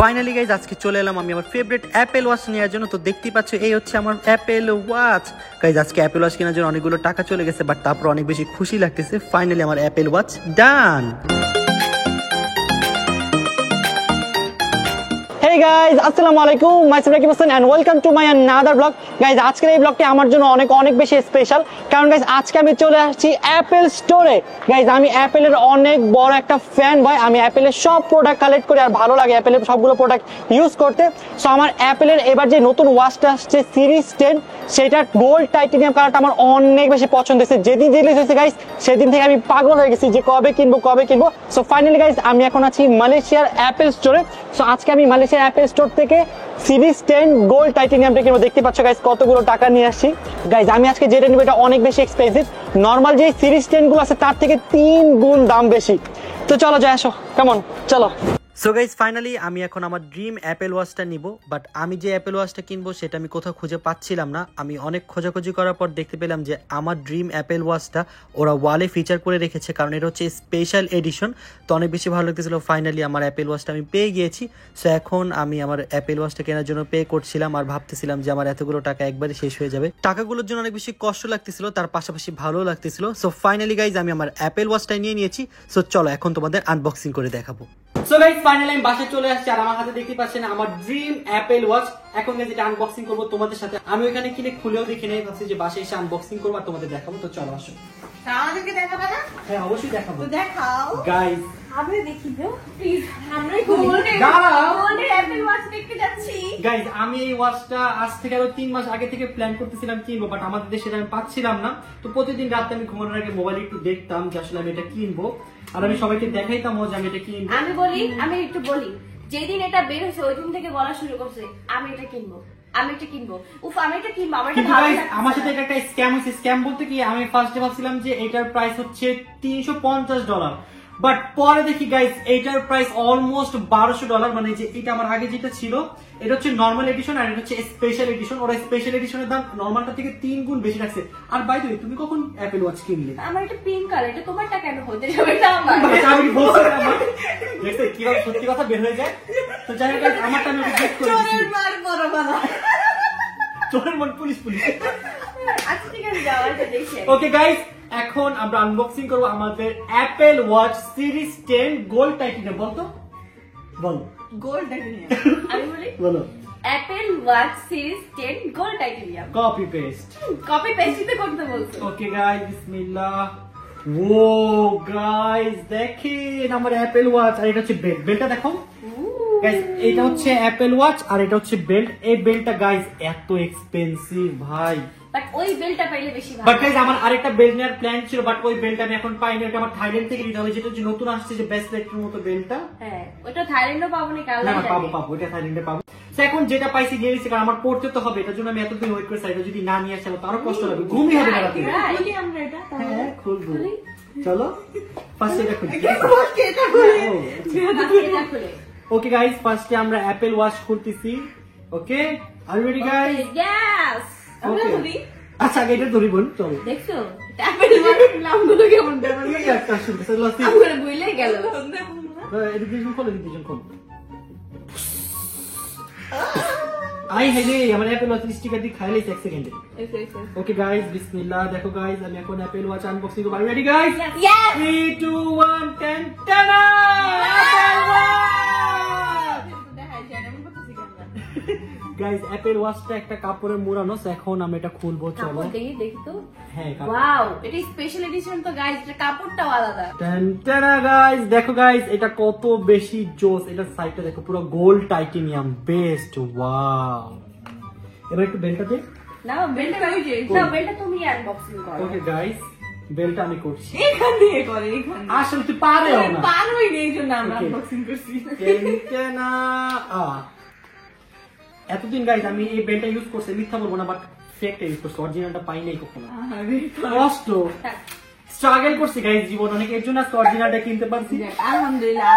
Finally guys আজকে চলে এলাম আমি আমার ফেভারিট অ্যাপেল ওয়াচ নেওয়ার জন্য। তো দেখতেই পাচ্ছ এই হচ্ছে আমার অ্যাপেল ওয়াচ। গাইজ আজকে অ্যাপেল ওয়াচ কেনার জন্য অনেকগুলো টাকা চলে গেছে, বাট তারপর অনেক বেশি খুশি লাগতেছে। ফাইনালি আমার অ্যাপেল ওয়াচ ডান। Hey guys, আসসালামু আলাইকুম, myself Rakib Hossain and welcome to my another vlog. Guys, আজকের এই ব্লগটি আমার জন্য অনেক বেশি স্পেশাল, কারণ গাইজ আজকে আমি চলে আসছি অ্যাপেল স্টোরে। গাইজ আমি অ্যাপেলের অনেক বড় একটা ফ্যান ভাই, আমি অ্যাপেলের সব প্রোডাক্ট কালেক্ট করি আর ভালো লাগে অ্যাপেলের সবগুলো প্রোডাক্ট ইউজ করতে। সো আমার অ্যাপেলের এবার যে নতুন ওয়াচটা আসছে সিরিজ 10, সেটা গোল্ড টাইটেনিয়াম কালারটা আমার অনেক বেশি পছন্দ হয়েছে। যেদিন রিলিজ হয়েছে গাইজ সেদিন থেকে আমি পাগল হয়ে গেছি যে কবে কিনবো। সো ফাইনালি গাইজ আমি এখন আছি মালয়েশিয়ার অ্যাপেল স্টোরে। সো আজকে আমি মালয়েশিয়ার অ্যাপেল স্টোর থেকে সিরিজ 10 গোল্ড টাইটেনিয়ামটা কিনবো। দেখতে পাচ্ছ গাইজ কতগুলো টাকা নিয়ে আসছি। গাইজ আমি আজকে যেটা নিব এটা অনেক বেশি এক্সপেন্সিভ, নর্মাল যে সিরিজ 10 গুলো আছে তার থেকে 3 গুণ দাম বেশি। তো চলো যাই আসো, কেমন চলো। সো গাইজ ফাইনালি আমি এখন আমার ড্রিম অ্যাপেল ওয়াচটা নিব, বাট আমি যে অ্যাপেল ওয়াচটা কিনবো সেটা আমি কোথাও খুঁজে পাচ্ছিলাম না। আমি অনেক খোঁজাখুঁজি করার পর দেখতে পেলাম যে আমার ড্রিম অ্যাপেল ওয়াচটা ওরা ওয়ালে ফিচার করে রেখেছে, কারণ এটা হচ্ছে স্পেশাল এডিশন। তো অনেক বেশি ভালো লাগতেছিল। ফাইনালি আমার অ্যাপেল ওয়াচটা আমি পেয়ে গিয়েছি। সো এখন আমি আমার অ্যাপেল ওয়াচটা কেনার জন্য পে করছিলাম আর ভাবতেছিলাম যে আমার এতগুলো টাকা একবারে শেষ হয়ে যাবে। টাকাগুলোর জন্য অনেক বেশি কষ্ট লাগতেছিল, তার পাশাপাশি ভালো লাগতেছিল। সো ফাইনালি গাইজ আমি আমার অ্যাপেল ওয়াচটা নিয়ে নিয়েছি। সো চলো এখন তোমাদের আনবক্সিং করে দেখাবো। সো গাইস ফাইনালি আমি বাসায় চলে আসছি আর আমার হাতে দেখতে পাচ্ছেন আমার ড্রিম অ্যাপেল ওয়াচ। এখন গাইস এটা আনবক্সিং করব তোমাদের সাথে। আমি ওখানে কিনে খুলেও দেখি নাই, ভাবছি যে বাসায় এসে আনবক্সিং করব আর তোমাদের দেখাবো। তো চলো আসো। আমাদেরকে দেখাবে না? হ্যাঁ অবশ্যই দেখাবো। তো দেখাও গাইস আমরা দেখি তো প্লিজ। আমরা গোল্ডের অ্যাপেল ওয়াচ দেখতে যাচ্ছি। গাইস আমি এই ওয়াচটা আজ থেকে আরো 3 মাস আগে থেকে প্ল্যান করতেছিলাম কিনবো, বাট আমাদের দেশে আমি পাচ্ছিলাম না। তো প্রতিদিন রাতে আমি ঘুমানোর আগে মোবাইলে একটু দেখতাম যে আসলে আমি এটা কিনবো, আর আমি সবাইকে দেখাইতাম যে আমি এটা কিনবো। আমি একটু বলি, যেদিন এটা বের হয়েছে ওই দিন থেকে বলা শুরু করছে আমি এটা কিনবো। আমার সাথে এটা একটা স্ক্যাম হয়েছে। স্ক্যাম বলতে কি, আমি ফার্স্টে ভাবছিলাম যে এটার প্রাইস হচ্ছে $350, বাট পরে দেখি গাইস এটার প্রাইস অলমোস্ট $1200। মানে যে এটা আমার আগে যেটা ছিল এটা হচ্ছে নরমাল এডিশন আর এটা হচ্ছে স্পেশাল এডিশন। ওরা স্পেশাল এডিশনের দাম নরমালটা থেকে 3 গুণ বেশি রাখছে। আর বাই দ্য ওয়ে তুমি কখন অ্যাপেল ওয়াচ কিনলে? আমার এটা পিঙ্ক কালার, এটা তোমারটা কেন হতে যাবে? এটা আমার। আমি বলছি আমার দেখতে কিভাবে সত্যি কথা বের হয়ে যায়। তো যাই হোক আমারটা আমি গেট করে দিয়েছি। চোরের মার বড় বাবা, চোরের মন পুলিশ। আচ্ছা ঠিক আছে যাও, এটা দেখি। ওকে গাইস এখন আমরা আনবক্সিং করব আমাদের Apple watch series 10 gold titanium. বলতো বল গোল্ড টাইটেনিয়াম। আমি বলি বলো Apple watch series 10 gold titanium. Copy paste তে করতে বলছো। ওকে গাইস বিসমিল্লাহ। ও গাইস দেখেন আমার অ্যাপেল ওয়াচ, আর এটা হচ্ছে বেল্টটা দেখো গাইস। এটা হচ্ছে অ্যাপেল ওয়াচ আর এটা হচ্ছে বেল্ট। এই বেল্টটা গাইস এত এক্সপেন্সিভ ভাই, বাট ওই বেল্টটা পাইলে বেশি ভালো। বাট গাইস আমার আরেকটা বেল্ট নেওয়ার প্ল্যান ছিল, বাট ওই বেল্টটা আমি এখন পাইনি। এটা আমার থাইল্যান্ড থেকে নিতে হবে, যেটা হচ্ছে নতুন আসছে যে ব্রেসলেটের মতো বেল্টটা। হ্যাঁ ওটা থাইল্যান্ডে পাবো না, কাল না পাবো ওটা থাইল্যান্ডে পাবো। এখন যেটা পাইছি নিয়ে নিছি, কারণ আমার পড়তে তো হবে। এটার জন্য আমি এতদিন ওয়েট করছি। এটা যদি না নিয়ে আসে তো আরো কষ্ট হবে, ঘুমই হবে না রাতে। খুলি আমরা এটা। হ্যাঁ খুলবো, চলো ফার্স্ট এটা খুলি। এটা খুলে ওকে গাইস ফার্স্টে আমরা অ্যাপেল ওয়াচ খুলতেছি। Okay are you ready guys? Yes আমরা খুলি। আচ্ছা আগে এটা ধরি বোন, চলো। দেখছো অ্যাপেল ওয়াচের নামগুলো কেমন দেওয়া এই একটা শুনতেছ লসি। আমরা ভুলে গেল। এডুকেশন খোলো, এডুকেশন খোলো। আই হেলে আমার অ্যাপেল ওয়াচ স্টিকার দিয়ে খাইলে 1 সেকেন্ডে। ওকে গাইস বিসমিল্লাহ। দেখো গাইস আমি এখন অ্যাপেল ওয়াচ আনবক্সিং করব। আর রেডি গাইস? ইয়েস 3 2 1 10 টানা অ্যাপেল ওয়াচ। গাইস অ্যাপল ওয়াচটা একটা কাপড়ে মোড়ানো। এখন আমি এটা খুলবো, চলো দেখি তো। হ্যাঁ ওয়াও এটা স্পেশাল এডিশন তো গাইস, এটা কাপড়টাও আলাদা। টানটানা গাইস দেখো গাইস এটা কত বেশি জোস। এটা সাইডটা দেখো পুরো গোল্ড টাইটেনিয়াম বেস্ট। ওয়াও এবার একটু বেল্টটা দে না, বেল্টটা ওই যে না, বেল্টটা তুমি আনবক্সিং করো। ওকে গাইস বেল্টটা আমি করছি। এখান দিয়ে করে, এখান আসলে তুই পারেও না, পারোই না, এই জন্য আমরা আনবক্সিং করছি। টানটানা এতদিন গাইস আমি এই বেল্টটা ইউজ করছি, মিথ্যা বলবো না, বাট ফেকটা ইউজ করছি, অরিজিনালটা পাই নাই কখনো। কষ্ট স্ট্রাগল করছি গাইস জীবন অনেক, এর জন্য অরিজিনালটা কিনতে পারছি। আলহামদুলিল্লাহ।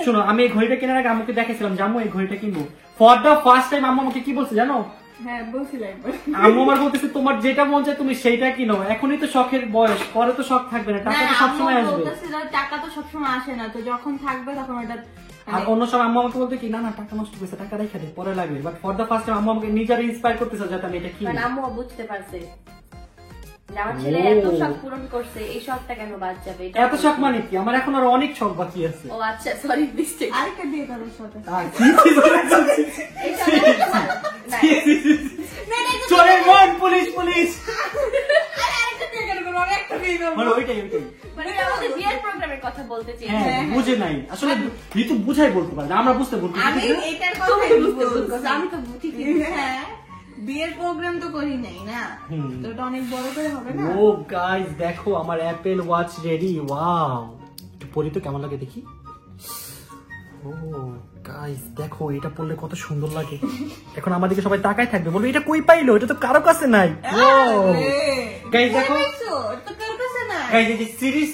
শোনো আমি এই ঘড়িটা কেনার আগে আম্মুকে দেখাইছিলাম যে আম্মু এই ঘড়িটা কিনবো। ফর দা ফার্স্ট টাইম আম্মু আমাকে কি বলছে জানো? হ্যাঁ বলছিলাম। আম্মু আমার বলতেছে তোমার যেটা মন চায় তুমি সেইটা কিনো, এখনই তো শখের বয়স, পরে তো শখ থাকবে না, টাকা তো সবসময় আসবে। টাকা তো সবসময় আসে না, তো যখন থাকবে তখন ওটা আর অন্য সময় আম্মু আমাকে বলতো কি না না টাকা নষ্ট করেছে, টাকা রেখে দে পরে লাগবে, but for the first time আম্মু আমাকে নিজের ইন্সপায়ার করতেছে যাতে আমি এটা কিনি। কারণ আম্মু বুঝতে পারছে যে আমার ছেলে এত শখ পূরণ করছে, এই শখটা কেন বাদ যাবে। এত শখ মানে কি, আমার এখন আরো অনেক শখ বাকি আছে। ও আচ্ছা, সরি মিস্টেক। আরেকটা দিয়ে দাও শখ। এই শখটা না, চোরের মন, পুলিশ পুলিশ, আরেকটা দিয়ে কেন করো, আরেকটা দিয়ে দাও। মানে ওইটাই ওইটাই। মানে আমাদের বিয়ের প্রোগ্রামের কথা বলতে চাই। হ্যাঁ বুঝে নাই আসলে, ঋতু বুঝাই বলতে পারে না, আমরা বুঝতে বলতে আমি পারি। এটার তুমি কথাই বুঝতে বলছি। বলছো, আমি তো বুঝি কি। হ্যাঁ, বিয়ের প্রোগ্রাম তো করি নাই না, তো এটা অনেক বড় করে হবে না। ও গাইস দেখো আমার অ্যাপেল ওয়াচ রেডি, ওয়াও একটু পরি তো কেমন লাগে দেখি। ও গাইস দেখো এটা পরলে কত সুন্দর লাগে। এখন আমাদেরকে সবাই তাকায় থাকবে, বলবে এটা কই পাইলো, এটা তো কারো কাছে নাই। গাইস দেখো তো কার কাছে না। গাইস এই যে সিরিজ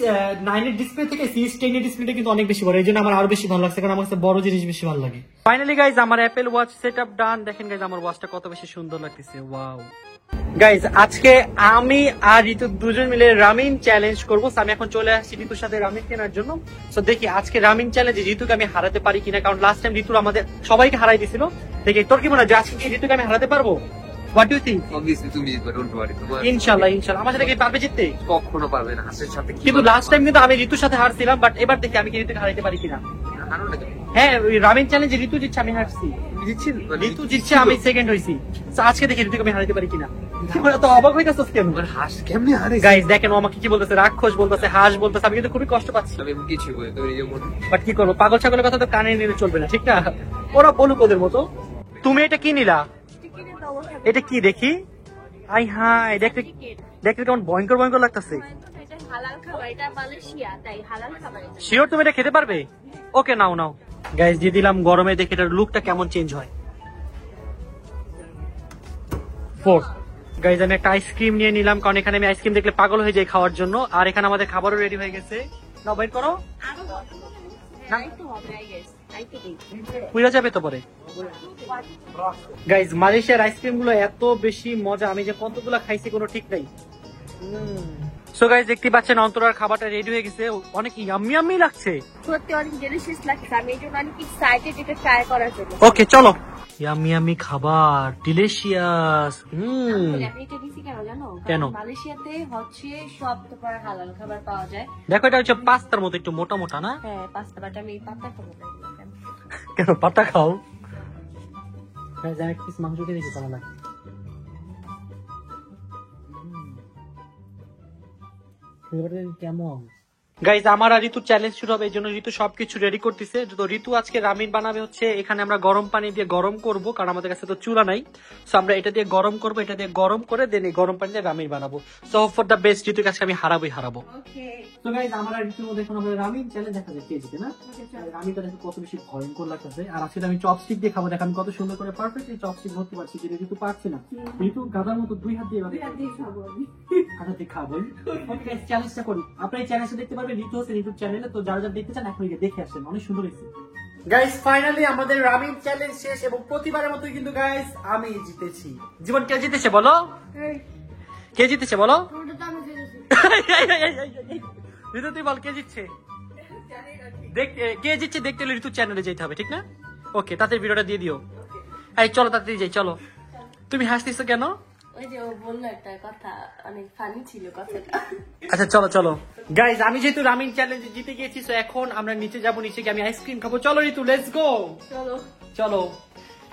9 এর ডিসপ্লে থেকে সিরিজ 10 এর ডিসপ্লেটা কিন্তু অনেক বেশি বড়, এই জন্য আমার আরো বেশি ভালো লাগছে, কারণ আমার কাছে বড় জিনিস বেশি ভালো লাগে। ফাইনালি গাইস আমার অ্যাপেল ওয়াচ সেটআপ ডান। দেখেন গাইস আমার ওয়াচটা কত বেশি সুন্দর লাগতেছে, ওয়াও। গাইজ আজকে আমি আর ঋতু দুজন মিলে রামিন চ্যালেঞ্জ করবো। আমি এখন চলে আসছি ঋতুর সাথে রামিন কেনার জন্য। তো দেখি আজকে রামিন চ্যালেঞ্জে ঋতুকে আমি হারাতে পারি কিনা, কারণ লাস্ট টাইম ঋতুর আমাদের সবাইকে হারাই দিছিল। দেখি তোর কি মনে হয় যে আজকে কি ঋতুকে আমি হারাতে পারবো? What do you think? Obviously তুমি জিতবে, ডোন্ট ওয়ারি। তোমার ইনশাআল্লাহ ইনশাআল্লাহ আমার সাথে কি পারবে জিততে? কখনো পারবে না হাসির সাথে। কিন্তু লাস্ট টাইম কিন্তু আমি ঋতুর সাথে হারছিলাম, বাট এবার দেখি আমি কি ঋতুকে হারাইতে পারি কিনা। হারো না তুমি। হ্যাঁ ওই রামিন চ্যালেঞ্জে ঋতু জিতছে, আমি হারছি। তুমি জিতছিলে? ঋতু জিতছে, আমি সেকেন্ড হইছি। তো আজকে দেখি ঋতুকে আমি হারাইতে পারি কিনা। তোমরা তো অবাক হইতাছস কেন? তোমার হাস কেমনে হারে? গাইস দেখেন ও আমাকে কি বলতেছে, রাক্ষস বলতেছে, হাঁস বলতেছে, আমি কিন্তু খুবই কষ্ট পাচ্ছি। আমি এমন কিছু বলি তোর নিজের মনে। বাট কি করবো, পাগল ছাগলের কথা তো কানে নিলে চলবে না, ঠিক না? ওরা বলুক ওদের মতো। তুমি এটা কি নিলা? এটা কি দেখি? আই হাই দেখতে দেখতে কেমন ভয়ঙ্কর ভয়ঙ্কর লাগতেছে। এটা হালাল খাবার, এটা মালয়েশিয়া, তাই হালাল খাবার এটা। শিওর তুমি এটা খেতে পারবে? ওকে নাও নাও। গাইস দিয়ে দিলাম গরমে, দেখি এটার লুকটা কেমন চেঞ্জ হয়। 4 গাইস আমি একটা আইসক্রিম নিয়ে নিলাম, কারণ এখানে আমি আইসক্রিম দেখলে পাগল হয়ে যাই খাওয়ার জন্য। আর এখানে আমাদের খাবারও রেডি হয়ে গেছে, নাও বাইর করো। একটু হবে আই গেস, আই থিংক। পুরা যাবে তো পরে। গাইস মালয়েশিয়ার আইসক্রিম গুলো এত বেশি মজা, আমি যে কতগুলো খাইছি কোনো ঠিক নাই। সো গাইস দেখতে পাচ্ছেন অন্তরার খাবারটা রেডি হয়ে গেছে, অনেক ইয়াম্মি ইয়াম্মি লাগছে। সত্যি অনেক ডেলিশিয়াস লাগছে, আমি এই জন্য অনেক এক্সাইটেড এটা ট্রাই করার জন্য। ওকে চলো। ইয়াম্মি ইয়াম্মি খাবার, ডিলিশিয়াস। আপনি এটা দিছি কেন জানো? কেন? কারণ মালয়েশিয়াতে হচ্ছে সব তোমার হালাল খাবার পাওয়া যায়। দেখো এটা হচ্ছে পাস্তার মতো একটু মোটা মোটা না? হ্যাঁ পাস্তা, বাট আমি পাস্তা খাবো না কেন? কেন পাতা খাও? গাইস আমি একটা মাংস দিয়ে দেখি কেমন লাগে। কেমন? গাইজ আমার আর ঋতু চ্যালেঞ্জ শুরু হবে, এই জন্য ঋতু সবকিছু রেডি করতেছে। তো ঋতু আজকে রামিন বানাবে হচ্ছে, এখানে আমরা গরম পানি দিয়ে গরম করব, কারণ আমাদের কাছে তো চুলা নাই। সো আমরা এটা দিয়ে গরম করব, এটা দিয়ে গরম করে দেন এই গরম পানি দিয়ে রামিন বানাবো। So hope for the best, ঋতুকে আজকে আমি হারাবো। ওকে, তো গাইজ আমার আর ঋতুর মধ্যে এখন হবে রামিন চ্যালেঞ্জ, দেখা যায় কে জিতে না। রামিনটা দেখো কত বেশি ভয়ঙ্কর লাগতেছে। আর আজকে আমি চপস্টিক দিয়ে খাবো, দেখো আমি কত সুন্দর করে পারফেক্টলি চপস্টিক ধরতে পারছি, যেটা ঋতু পারছে না। ঋতু গাধার মতো 2 হাত দিয়ে খাবো। ওকে গাইজ চ্যালেঞ্জটা করি। আপনারা এই চ্যালেঞ্জটা দেখতে পারবেন ঋতু হচ্ছে ঋতুর চ্যানেলে, তো যারা যারা দেখতে চান এখন দেখে আসেন, অনেক সুন্দর হয়েছে। গাইস ফাইনালি আমাদের রামিন চ্যালেঞ্জ শেষ, এবং প্রতিবারের মতো কিন্তু গাইস আমি জিতেছি। জীবন কে জিতেছে বলো? কে জিতেছে বলো? ঋতু তুই বল কে জিতছে? কে জিতছে দেখতে হলে ঋতুর চ্যানেলে যেতে হবে, ঠিক না? ওকে তাদের ভিডিওটা দিয়ে দিও। এই চলো তাড়াতাড়ি যাই, চলো। তুমি হাসতেছো কেন? ওই যে ও বললো একটা কথা, অনেক ফানি ছিল কথাটা। আচ্ছা চলো চলো গাইজ, আমি যেহেতু রামিন চ্যালেঞ্জে জিতে গিয়েছি, তো এখন আমরা নিচে যাবো, নিচে গিয়ে আমি আইসক্রিম খাবো। চলো ঋতু লেটস গো। চলো চলো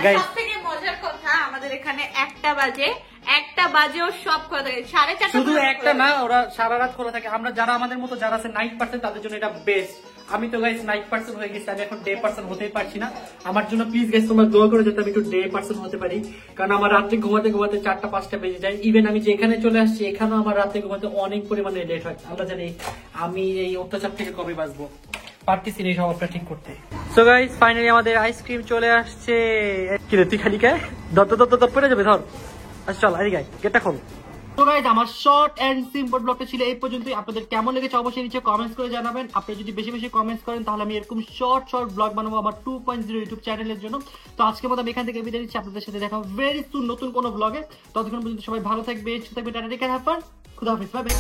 গাইজ। সব থেকে মজার কথা আমাদের এখানে 1টা বাজেও সব খোলা থাকে, 4:30 শুধু একটা না, ওরা সারা রাত খোলা থাকে। আমরা যারা আমাদের মতো যারা আছে নাইট পার্সন, তাদের জন্য এটা বেস্ট। আমি তো গাইস নাইট পার্সন হয়ে গেছি, আমি এখন ডে পার্সন হতেই পারছি না। আমার জন্য প্লিজ গাইস তোমরা দোয়া করে যাতে আমি একটু ডে পার্সন হতে পারি, কারণ আমার রাত্রে ঘুমাতে 4টা-5টা বেজে যায়। ইভেন আমি যেখানে চলে আসছি এখানেও আমার রাতে ঘুমাতে অনেক পরিমাণে লেট হয়। আমরা জানি আমি এই অত্যাচার থেকে কবে বাঁচবো, পারতেছি না এই সব ঠিক করতে। সো গাইস ফাইনালি আমাদের আইসক্রিম চলে আসছে। কি রে তুই খালি খায় দত্ত পড়ে যাবে, ধর। আচ্ছা চল আরে গাই গেটটা খোল। তো গাইজ আমার শর্ট এন্ড সিম্পল ব্লগটা ছিল এই পর্যন্তই। আপনাদের কেমন লেগেছে অবশ্যই নিচে কমেন্টস করে জানাবেন। আপনি যদি বেশি বেশি কমেন্টস করেন তাহলে আমি এরকম শর্ট ব্লগ বানাবো আমার 2.0 ইউটিউব চ্যানেলের জন্য। তো আজকের মতো আমি এখান থেকে বিদায় নিচ্ছি, আপনাদের সাথে দেখা ভেরি সুন নতুন কোনো ব্লগে। ততক্ষণ পর্যন্ত সবাই ভালো থাকবে, সুস্থ থাকবে, tata, take care, have fun, খুদা হাফেজ, বাই বাই।